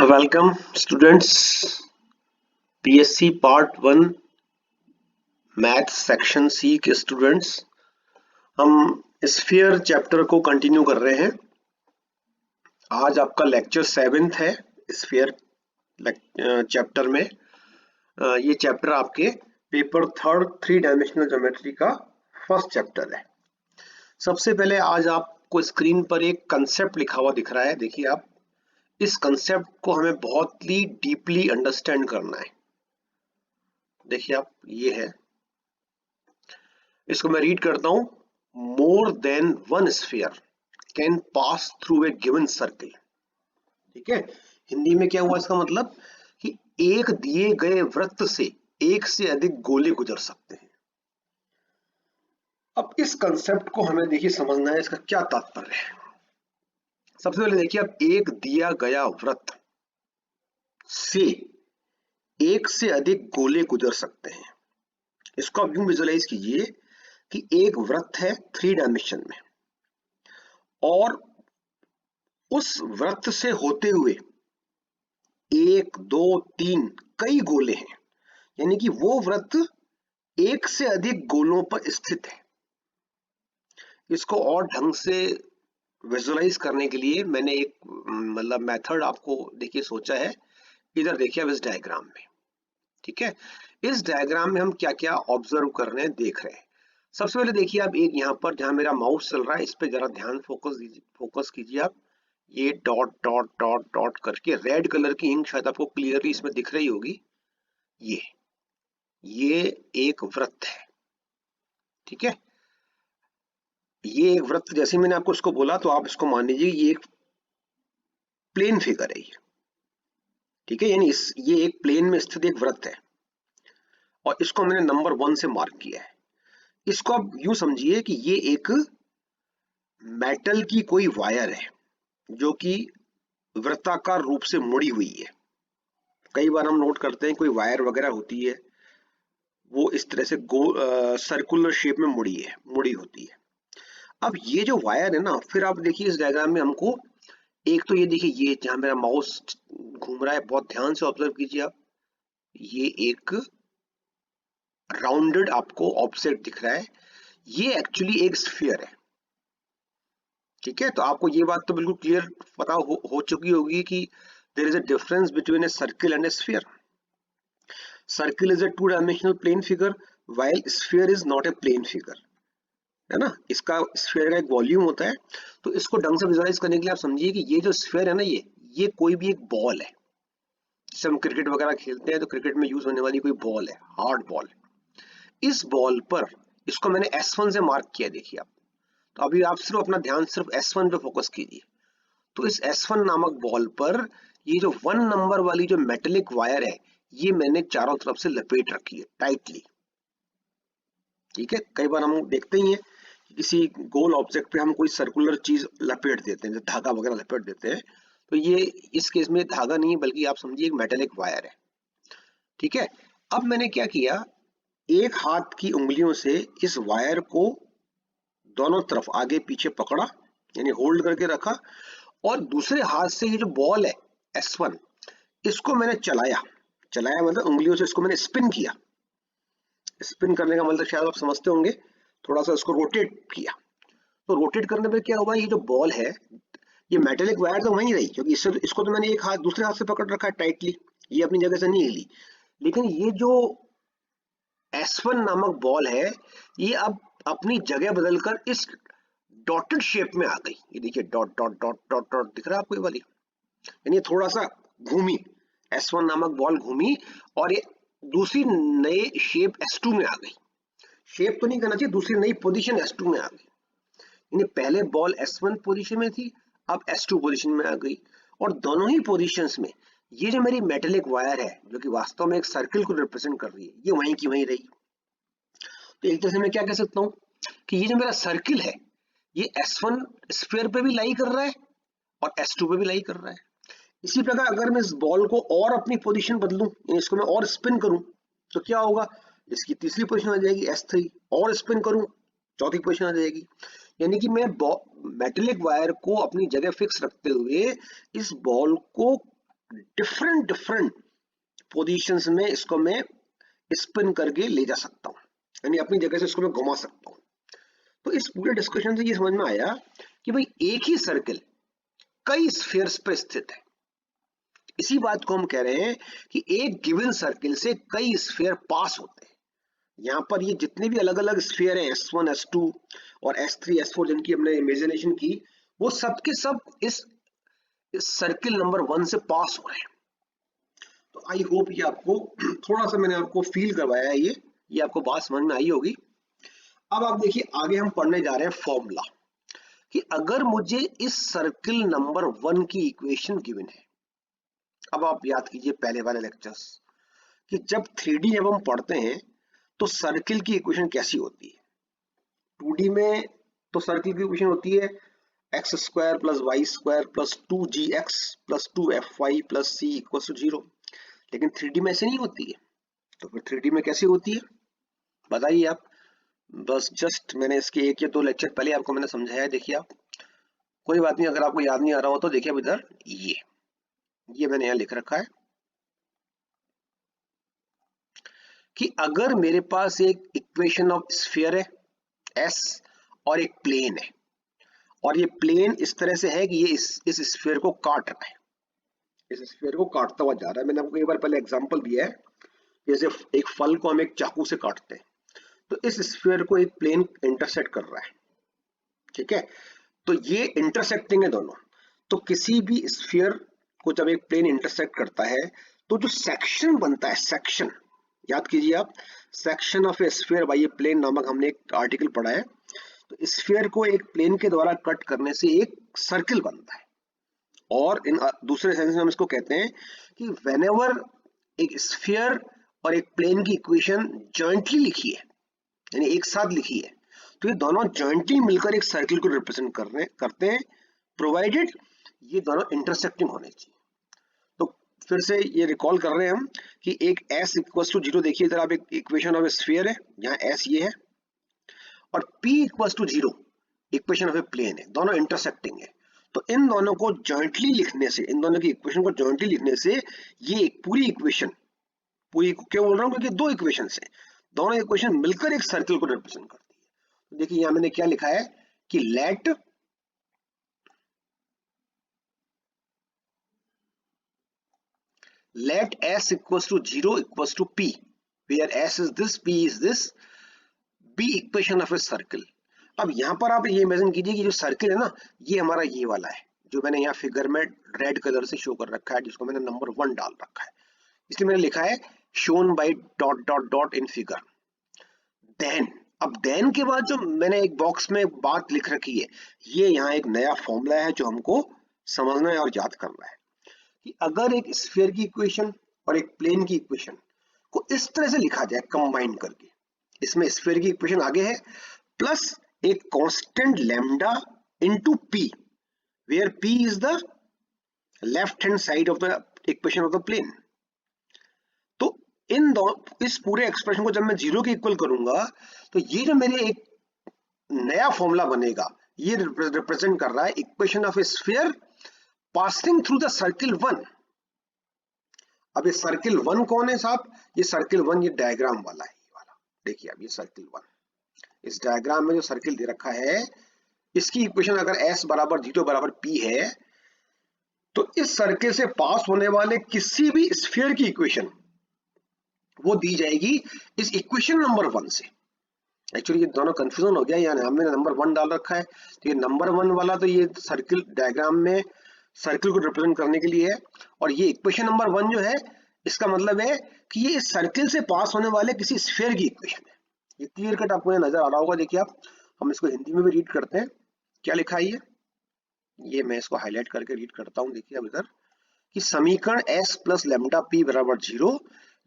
Welcome students. PSC part 1 math section C के students, हम sphere chapter को continue कर रहे हैं। आज आपका लेक्चर 7th है स्फीयर चैप्टर में। ये चैप्टर आपके पेपर 3rd 3 डायमेंशनल ज्योमेट्री का फर्स्ट चैप्टर है। सबसे पहले आज आपको स्क्रीन पर एक कंसेप्ट लिखा हुआ दिख रहा है। देखिए आप, इस कंसेप्ट को हमें बहुत ही डीपली अंडरस्टैंड करना है। देखिए आप, ये है, इसको मैं रीड करता हूं। More than one sphere can pass through a given circle. ठीक है, हिंदी में क्या हुआ इसका मतलब कि एक दिए गए वृत्त से एक से अधिक गोले गुजर सकते हैं। अब इस कंसेप्ट को हमें देखिए समझना है, इसका क्या तात्पर्य है। सबसे पहले देखिए, अब एक दिया गया वृत्त से एक से अधिक गोले गुजर सकते हैं। इसको आप यूं विजुअलाइज कीजिए कि एक वृत्त है 3 डायमेंशन में, और उस वृत्त से होते हुए 1 2 3 कई गोले हैं, यानी कि वो वृत्त एक से अधिक गोलों पर स्थित है। इसको और ढंग से विजुअलाइज करने के लिए मैंने एक मतलब मेथड आपको देखिए सोचा है। इधर देखिए अब इस डायग्राम में, ठीक है, इस डायग्राम में हम क्या क्या ऑब्जर्व कर रहे हैं, देख रहे हैं। सबसे पहले देखिए आप, एक यहाँ पर जहां मेरा माउस चल रहा है, इस पे जरा ध्यान फोकस कीजिए आप। ये डॉट डॉट डॉट डॉट करके रेड कलर की इंक शायद आपको क्लियरली इसमें दिख रही होगी। ये एक वृत्त है, ठीक है। ये एक वृत्त, जैसे मैंने आपको इसको बोला तो आप इसको मान लीजिए ये एक प्लेन फिगर है, ठीक है, यानी ये एक प्लेन में स्थित एक वृत्त है, और इसको मैंने नंबर 1 से मार्क किया है। इसको आप यूं समझिए कि ये एक मेटल की कोई वायर है जो कि वृत्ताकार रूप से मुड़ी हुई है। कई बार हम नोट करते हैं कोई वायर वगैरह होती है, वो इस तरह से सर्कुलर शेप में मुड़ी होती है। अब ये जो वायर है ना, फिर आप देखिए इस डायग्राम में हमको एक तो ये देखिए, ये जहां मेरा माउस घूम रहा है, बहुत ध्यान से ऑब्जर्व कीजिए आप, ये एक राउंडेड आपको ऑब्जेक्ट दिख रहा है। ये एक्चुअली एक स्फीयर है, ठीक है। तो आपको ये बात तो बिल्कुल क्लियर पता हो चुकी होगी कि there is a difference between a circle and a sphere. Circle is a 2 dimensional plane figure, while sphere is not a plane figure, है ना। इसका स्फीयर का एक वॉल्यूम होता है। तो इसको ढंग से विजुअलाइज करने के लिए आप समझिए कि ये जो स्फीयर है ना, ये कोई भी एक बॉल है। जैसे हम क्रिकेट वगैरह खेलते हैं तो क्रिकेट में यूज होने वाली कोई बॉल है, हार्ड बॉल। इस बॉल पर, इसको मैंने S1 से मार्क किया, देखिए आप। तो अभी आप सिर्फ अपना ध्यान सिर्फ S1 पे फोकस कीजिए। तो इस S1 नामक बॉल पर ये जो 1 नंबर वाली जो मेटेलिक वायर है, ये मैंने चारों तरफ से लपेट रखी है टाइटली, ठीक है। कई बार हम देखते ही हैं कि किसी गोल ऑब्जेक्ट पे हम कोई सर्कुलर चीज लपेट देते हैं, जैसे धागा वगैरह लपेट देते हैं। तो ये इस केस में धागा नहीं है, बल्कि आप समझिए एक मेटेलिक वायर है, ठीक है। अब मैंने क्या किया, एक हाथ की उंगलियों से इस वायर को दोनों तरफ आगे पीछे पकड़ा, यानी होल्ड करके रखा, और दूसरे हाथ से ये जो बॉल है S1, इसको मैंने चलाया मतलब उंगलियों से इसको मैंने स्पिन किया। स्पिन करने का मतलब शायद आप समझते होंगे, थोड़ा सा इसको रोटेट किया। तो रोटेट करने पे क्या हुआ, ये जो बॉल है, ये मेटेलिक वायर तो वहीं रही, क्योंकि इसको तो मैंने एक हाथ दूसरे हाथ से पकड़ रखा है टाइटली, ये अपनी जगह से नहीं हिली। लेकिन ये जो S1 नामक बॉल है, ये अब अपनी जगह बदलकर इस डॉटेड शेप में आ गई। ये देखिए dot dot dot dot dot दिख रहा है आपको ये वाली, यानी थोड़ा सा घूमी, S1 नामक बॉल घूमी, और ये दूसरी नए शेप S2 में आ गई। शेप तो नहीं करना चाहिए, दूसरी नई पोजीशन S2 में आ गई। यानी पहले बॉल S1 पोजीशन में थी, अब S2 पोजीशन में आ गई। और दोनों ही पोजीशंस में ये जो मेरी मेटेलिक वायर है, जो कि वास्तव में एक सर्किल को रिप्रेजेंट कर रही है, ये वहीं की वहीं रही। तो एक तरह से मैं क्या कह सकता हूँ कि ये जो मेरा सर्किल है, ये S1 स्फीयर पे भी लाई कर रहा है और S2 पे भी लाई कर रहा है। इसी प्रकार अगर मैं इस बॉल को और अपनी पोजीशन बदलूं, इसको मैं और स्पिन करूं, तो क्या होगा, इसकी तीसरी पोजीशन आ जाएगी S3, और स्पिन करूं, चौथी पोजीशन आ जाएगी। यानी कि मैं मेटेलिक वायर को अपनी जगह फिक्स रखते हुए इस बॉल को डिफरेंट डिफरेंट पोजीशंस में इसको मैं स्पिन करके ले जा सकता हूँ, यानी अपनी जगह से इसको मैं घुमा सकता हूँ। तो इस पूरे डिस्कशन से ये समझ में आया कि भाई एक ही सर्किल कई स्फीयर्स पर स्थित है। इसी बात को हम कह रहे हैं कि एक गिवन सर्किल से कई स्फीयर पास होते हैं। यहाँ पर ये जितने भी अलग अलग स्फीयर हैं S1, S2 और S3, S4 जिनकी हमने इमेजिनेशन की, वो सब के सब इस सर्किल नंबर 1 से पास हो रहे हैं। तो आई होप ये आपको थोड़ा सा मैंने आपको फील करवाया है, ये आपको बात समझ में आई होगी। अब आप देखिए आगे हम पढ़ने जा रहे हैं फॉर्मूला, कि अगर मुझे इस सर्किल नंबर 1 की इक्वेशन गिवन है। अब आप याद कीजिए पहले वाले लेक्चर्स कि जब 3D जब हम पढ़ते हैं तो सर्किल की इक्वेशन कैसी होती है। 2D में तो सर्किल की इक्वेशन होती है x square plus Y square plus 2gx plus 2fy plus c equal to 0। लेकिन 3D में ऐसे नहीं होती है। तो फिर 3D में कैसे होती है बताइए आप। बस जस्ट मैंने इसके 1 या 2 लेक्चर पहले आपको मैंने समझाया है। देखिए आप, कोई बात नहीं, अगर आपको याद नहीं आ रहा हो तो देखिए अब इधर ये मैंने यहाँ लिख रखा है कि अगर मेरे पास एक इक्वेशन ऑफ स्फीयर है S और एक प्लेन है, और ये प्लेन इस तरह से है कि ये इस स्फीयर को काट रहा है, इस स्फीयर को काटता हुआ जा रहा है। मैंने आपको एक बार पहले एग्जांपल दिया है, जैसे एक फल को हम एक चाकू से काटते हैं, तो इस स्फीयर को एक प्लेन इंटरसेक्ट कर रहा है, ठीक है। तो ये इंटरसेक्टिंग है दोनों। तो किसी भी स्फीयर को जब एक प्लेन इंटरसेक्ट करता है तो जो सेक्शन बनता है, सेक्शन याद कीजिए आप, section of a sphere by a plane नामक हमने एक आर्टिकल पढ़ा है। तो स्फीयर को एक प्लेन के द्वारा कट करने से एक सर्किल बनता है। और इन दूसरे सेंस में हम इसको कहते हैं कि व्हेनेवर एक स्फीयर और एक प्लेन की इक्वेशन जॉइंटली लिखी है, यानी एक साथ लिखी है, तो ये दोनों जॉइंटली मिलकर एक सर्किल को रिप्रेजेंट करते हैं, प्रोवाइडेड ये दोनों इंटरसेक्टिंग होने चाहिए। तो फिर से ये रिकॉल कर रहे हैं हम कि एक S इक्वल्स टू 0, देखिए इधर आप एक इक्वेशन ऑफ ए स्फीयर है, यहाँ S ये है, और P equals to 0 equation of a plane है, दोनों इंटरसेक्टिंग है। तो इन दोनों को जॉइंटली लिखने से, इन दोनों की इक्वेशन को जॉइंटली लिखने से ये एक पूरी इक्वेशन, पूरी क्यों बोल रहा हूँ, क्योंकि दो इक्वेशन है, दोनों इक्वेशन मिलकर एक सर्किल को रिप्रेजेंट करती है। तो देखिए यहाँ मैंने क्या लिखा है कि let S equals to 0 equals to P, where S is this, P is this, be equation of a circle। अब यहाँ पर आप ये इमेजिन कीजिए कि जो सर्किल है ना, ये हमारा ये वाला है जो मैंने यहाँ फिगर में रेड कलर से शो कर रखा है, जिसको मैंने नंबर 1 डाल रखा है, इसलिए मैंने लिखा है shown by dot dot dot in figure. Then, अब देन के बाद जो मैंने एक बॉक्स में बात लिख रखी है, ये यहाँ एक नया फॉर्मूला है जो हमको समझना है और याद करना है कि अगर एक स्फीयर की इक्वेशन और एक प्लेन की इक्वेशन को इस तरह से लिखा जाए कंबाइन करके, इसमें स्फीयर की इक्वेशन आगे है प्लस एक constant lambda into p, where p is the left hand side of the equation of the plane. तो इन दो, इस पूरे एक्सप्रेशन को जब मैं 0 के इक्वल करूंगा तो ये जो मेरे एक नया फॉर्मूला बनेगा, ये रिप्रेजेंट कर रहा है equation of a sphere passing through the circle 1। अब ये सर्किल 1 कौन है साहब? ये सर्किल 1 ये डायग्राम वाला है, ये वाला देखिए। अब ये सर्किल 1, इस डायग्राम में जो सर्किल दे रखा है, इसकी इक्वेशन अगर S बराबर 0 बराबर P है, तो इस सर्किल से पास होने वाले किसी भी स्फीयर की इक्वेशन वो दी जाएगी इस इक्वेशन नंबर 1 से। एक्चुअली ये दोनों कंफ्यूजन हो गया, यानी हमने नंबर 1 डाल रखा है, तो ये नंबर 1 वाला तो ये सर्किल डायग्राम में सर्किल को रिप्रेजेंट करने के लिए है, और ये इक्वेशन नंबर 1 जो है, इसका मतलब है कि ये इस सर्किल से पास होने वाले किसी स्फीयर की इक्वेशन है। ये क्लियर कट आपको नजर आ रहा होगा। देखिए आप, हम इसको हिंदी में भी रीड करते हैं, क्या लिखा है ये मैं इसको हाईलाइट करके रीड करता हूं। देखिए अब इधर कि समीकरण S प्लस लैम्डा P बराबर 0,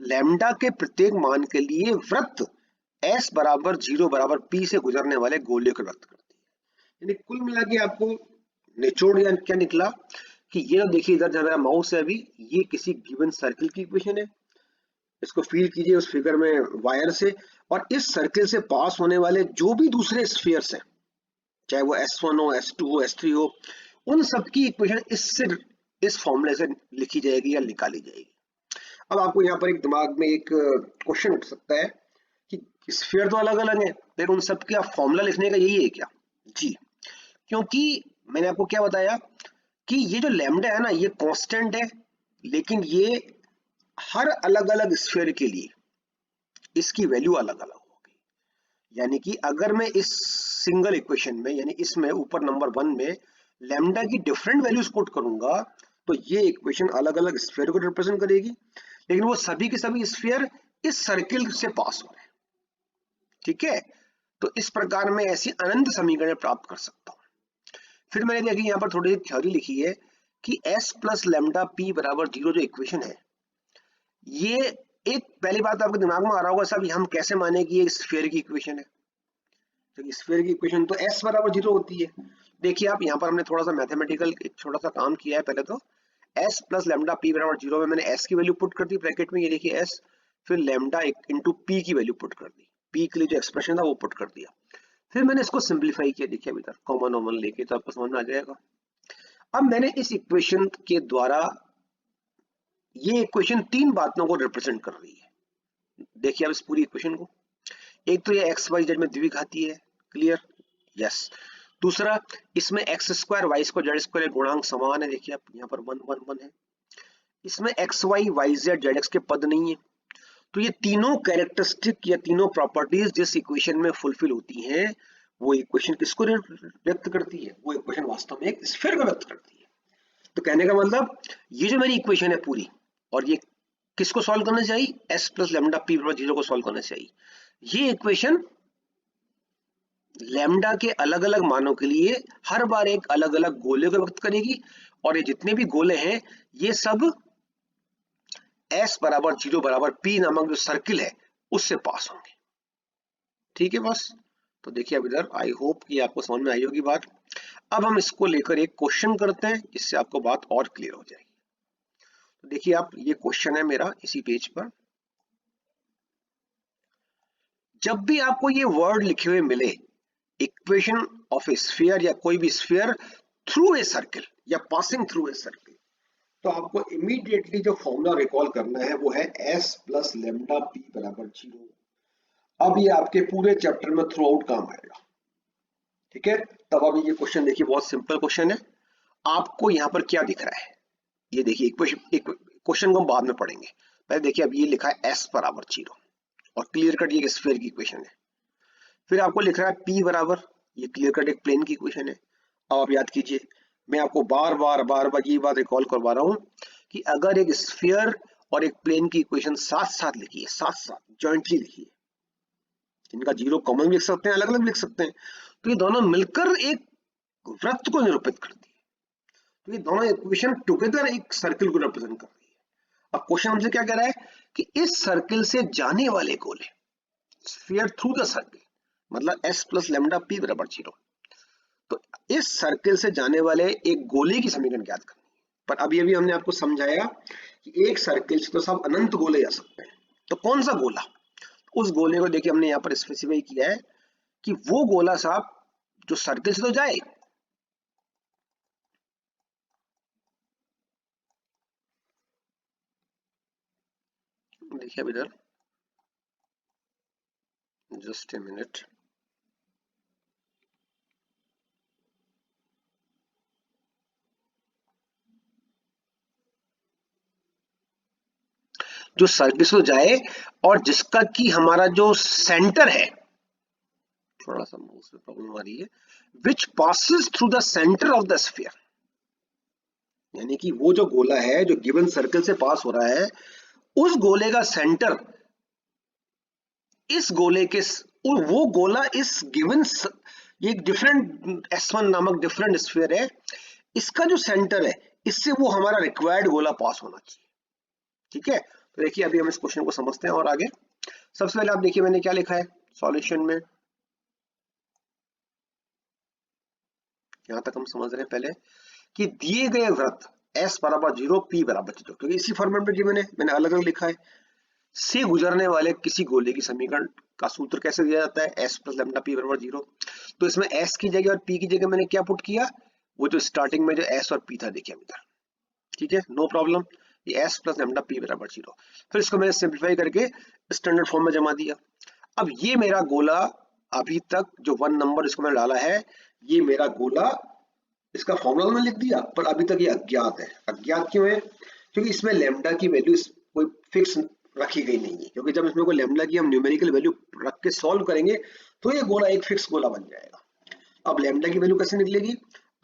लैम्डा के प्रत्येक मान के लिए वृत्त S बराबर 0 बराबर P से गुजरने वाले गोले को व्यक्त करती है। यानी कुल मिला के आपको निचोड़ या क्या निकला कि ये देखिए इधर जब मेरा माउस है अभी, ये किसी गिवन सर्किल की इक्वेशन है, इसको फील कीजिए उस फिगर में वायर से, और इस सर्किल से पास होने वाले जो भी दूसरे स्फीयर्स हैं, चाहे वो S1 हो, S2 हो, S3 हो, उन सब की इक्वेशन इससे इस फॉर्मूले से लिखी जाएगी या निकाली जाएगी। अब आपको यहाँ पर एक दिमाग में एक क्वेश्चन उठ सकता है कि स्फीयर तो अलग अलग है, लेकिन उन सब का फॉर्मूला लिखने का यही है क्या? जी, क्योंकि मैंने आपको क्या बताया कि ये जो लैम्डा है ना, ये कांस्टेंट है, लेकिन ये हर अलग अलग स्फीयर के लिए इसकी वैल्यू अलग अलग होगी। यानी कि अगर मैं इस सिंगल इक्वेशन में, यानी इसमें ऊपर नंबर 1 में लैम्डा की डिफरेंट वैल्यूज पुट करूंगा, तो ये इक्वेशन अलग अलग स्फीयर को रिप्रेजेंट करेगी, लेकिन वो सभी के सभी स्फीयर इस सर्किल से पास हो रहे हैं। ठीक है, तो इस प्रकार मैं ऐसी अनंत समीकरण प्राप्त कर सकता हूं। फिर मैंने देखी यहाँ पर थोड़ी सी थ्योरी लिखी है कि s प्लस लेमडा पी बराबर 0 जो इक्वेशन है, ये एक पहली बात आपके दिमाग में आ रहा होगा साहब, हम कैसे माने कि ये स्फीयर की इक्वेशन है? तो स्फीयर की इक्वेशन तो s बराबर 0 होती है। देखिए आप यहाँ पर हमने थोड़ा सा मैथमेटिकल एक छोटा सा काम किया है। पहले तो s प्लस लेमडा पी बराबर 0 में मैंने s की वैल्यू पुट कर दी ब्रैकेट में, ये देखिए s, फिर लेमडा इंटू पी की वैल्यू पुट कर दी, p के लिए जो एक्सप्रेशन था वो पुट कर दिया। फिर मैंने इसको सिंप्लीफाई किया, देखिए अभी तक कॉमन कॉमन लेके, तो आपको समझ में आ जाएगा। अब मैंने इस इक्वेशन के द्वारा, ये इक्वेशन 3 बातों को रिप्रेजेंट कर रही है। देखिए अब इस पूरी इक्वेशन को, एक तो ये एक्स वाई जेड में द्विघाती है, क्लियर, यस। दूसरा, इसमें X square Y square Z square गुणांक समान है, देखिए आप यहाँ पर 1 1 1 है। इसमें X Y Y Z Z X के पद नहीं है। तो ये तीनों कैरेक्टरिस्टिक या तीनों प्रॉपर्टीज जिस इक्वेशन में फुलफिल होती हैं, वो इक्वेशन किसको व्यक्त करती है? वो इक्वेशन वास्तव में एक स्फीयर को व्यक्त करती है। तो कहने का मतलब, ये जो मेरी इक्वेशन है पूरी, और ये किसको सॉल्व करना चाहिए? s प्लस लेमडा पी बराबर 0 को सॉल्व करना चाहिए। ये इक्वेशन लैम्डा के अलग अलग मानों के लिए हर बार एक अलग अलग गोले को व्यक्त करेगी, और ये जितने भी गोले हैं ये सब s बराबर 0 बराबर p नामक जो सर्किल है उससे पास होंगे। ठीक है बस, तो देखिए अब इधर आई होप कि आपको समझ में आई होगी बात। अब हम इसको लेकर एक क्वेश्चन करते हैं, जिससे आपको बात और क्लियर हो जाएगी। तो देखिए आप, ये क्वेश्चन है मेरा इसी पेज पर। जब भी आपको ये वर्ड लिखे हुए मिले, इक्वेशन ऑफ ए स्फीयर या कोई भी स्फीयर थ्रू ए सर्किल या पासिंग थ्रू ए सर्किल, तो आपको इमीडिएटली जो फॉर्मूला रिकॉल करना है वो है s प्लस लेमडा पी बराबर 0। अब ये आपके पूरे चैप्टर में थ्रू आउट काम आएगा। ठीक है, तब अभी ये क्वेश्चन देखिए, बहुत सिंपल क्वेश्चन है। आपको यहाँ पर क्या दिख रहा है? ये देखिए क्वेश्चन को हम बाद में पढ़ेंगे, पहले देखिए अब ये लिखा है s बराबर 0, और क्लियर कट ये स्फीयर की इक्वेशन है। फिर आपको लिख रहा है p बराबर, ये क्लियर कट एक प्लेन की इक्वेशन है। अब आप याद कीजिए, मैं आपको बार बार ये बात रिकॉल करवा रहा हूं कि अगर एक स्फीयर और एक प्लेन की इक्वेशन साथ साथ लिखी है, साथ साथ जॉइंटली लिखी है, इनका 0 कॉमन लिख सकते हैं, अलग अलग लिख सकते हैं, तो ये दोनों मिलकर एक वृत्त को निरूपित करती है। तो ये दोनों इक्वेशन टुगेदर एक सर्किल को रिप्रेजेंट कर रही है। अब क्वेश्चन हमसे क्या कह रहा है कि इस सर्किल से जाने वाले गोले, स्फीयर थ्रू द सर्किल, मतलब s प्लस लेमडा पी बराबर 0, तो इस सर्किल से जाने वाले एक गोले की समीकरण ज्ञात करनी है। पर अभी अभी हमने आपको समझाया कि एक सर्किल से तो सब अनंत गोले जा सकते हैं, तो कौन सा गोला? उस गोले को देखिए हमने यहाँ पर स्पेसिफाई किया है कि वो गोला साहब जो सर्किल से तो जाए, देखिए अब इधर जस्ट ए मिनट, जो सर्किल से तो जाए और जिसका कि हमारा जो सेंटर है, थोड़ा सा उसमें प्रॉब्लम आ रही है, which passes through the centre of the sphere, यानी कि वो जो गोला है जो गिवन सर्किल से पास हो रहा है, उस गोले का सेंटर इस गोले के, वो गोला इस गिवन, ये डिफरेंट S1 नामक डिफरेंट स्फीयर है, इसका जो सेंटर है इससे वो हमारा रिक्वायर्ड गोला पास होना चाहिए। ठीक है, तो देखिए अभी हम इस क्वेश्चन को समझते हैं और आगे। सबसे पहले आप देखिए मैंने क्या लिखा है सॉल्यूशन में, यहां तक हम समझ रहे हैं पहले कि दिए गए वृत्त s बराबर 0 p बराबर 0, क्योंकि इसी फॉर्मेट में मैंने अलग अलग लिखा है, से गुजरने वाले किसी गोले की समीकरण का सूत्र कैसे दिया जाता है? s प्लस लेमडा पी बराबर 0। तो इसमें s की जगह और p की जगह मैंने क्या पुट किया? वो जो स्टार्टिंग में जो s और p था, देखिए इधर ठीक है, नो प्रॉब्लम। ये एस प्लस लेमडा पी बराबर 0। फिर इसको मैंने सिंप्लीफाई करके स्टैंडर्ड फॉर्म में जमा दिया। अब ये मेरा गोला अभी तक जो 1 नंबर इसको मैंने डाला है, ये मेरा गोला, इसका फॉर्मूला मैंने लिख दिया, पर अभी तक ये अज्ञात है। अज्ञात क्यों है? क्योंकि इसमें लेमडा की वैल्यू कोई फिक्स रखी गई नहीं है, क्योंकि जब इसमें कोई लेमडा की हम न्यूमेरिकल वैल्यू रख के सॉल्व करेंगे तो ये गोला एक फिक्स गोला बन जाएगा। अब लेमडा की वैल्यू कैसे निकलेगी?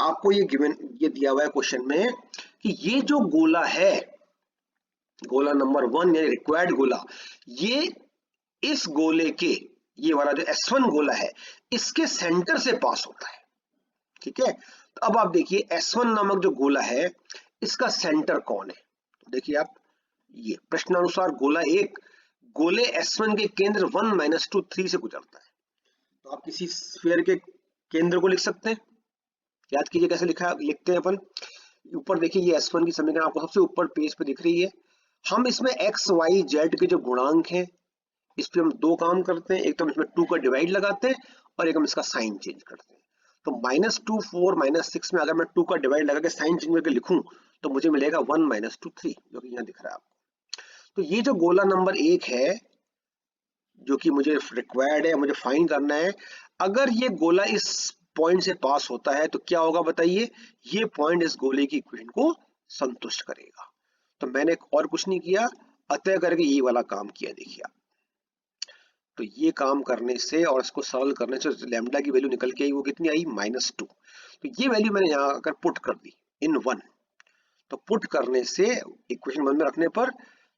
आपको ये गिवन, ये दिया हुआ है क्वेश्चन में कि ये जो गोला है, गोला नंबर 1 यानी रिक्वायर्ड गोला, ये इस गोले के, ये वाला जो S1 गोला है, इसके सेंटर से पास होता है। ठीक है, तो अब आप देखिए S1 नामक जो गोला है, इसका सेंटर कौन है? तो देखिए आप, ये प्रश्नानुसार गोला एक गोले S1 के केंद्र 1 - 2 3 से गुजरता है। तो आप किसी स्फीयर के केंद्र को लिख सकते हैं। याद कीजिए कैसे लिखते हैं अपन। ऊपर देखिए ये S1 की समीकरण आपको सबसे ऊपर पेज पे दिख रही है। हम इसमें x y z के जो गुणांक हैं, इस पे हम दो काम करते हैं। एक तो हम इसमें 2 का डिवाइड लगाते हैं और एक हम इसका साइन चेंज करते हैं। तो -2 4 -6 में अगर मैं 2 का डिवाइड लगा के साइन चेंज करके लिखूं तो मुझे मिलेगा 1 - 2 3, जो कि यहाँ दिख रहा है आपको। तो ये जो गोला नंबर 1 है, जो कि मुझे रिक्वायर्ड है, मुझे फाइंड करना है, अगर ये गोला इस पॉइंट से पास होता है तो क्या होगा बताइए? ये पॉइंट इस गोले की इक्वेशन को संतुष्ट करेगा। तो मैंने और कुछ नहीं किया, अतः करके ये वाला काम किया। देखिए आप, तो ये काम करने से और इसको सरल करने से लैम्डा की वैल्यू निकल के आई, वो कितनी आई? -2। तो ये वैल्यू मैंने यहाँ आकर पुट कर दी इन 1। तो पुट करने से इक्वेशन 1 में रखने पर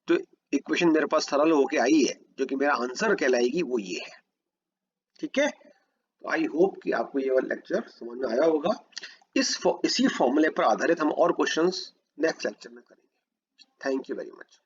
तो इक्वेशन मेरे पास सरल होके आई है, जो कि मेरा आंसर कहलाएगी, वो ये है। ठीक है, तो आई होप कि आपको ये वाला लेक्चर समझ में आया होगा। इसी फॉर्मूले पर आधारित हम और क्वेश्चंस नेक्स्ट लेक्चर में करेंगे। Thank you very much.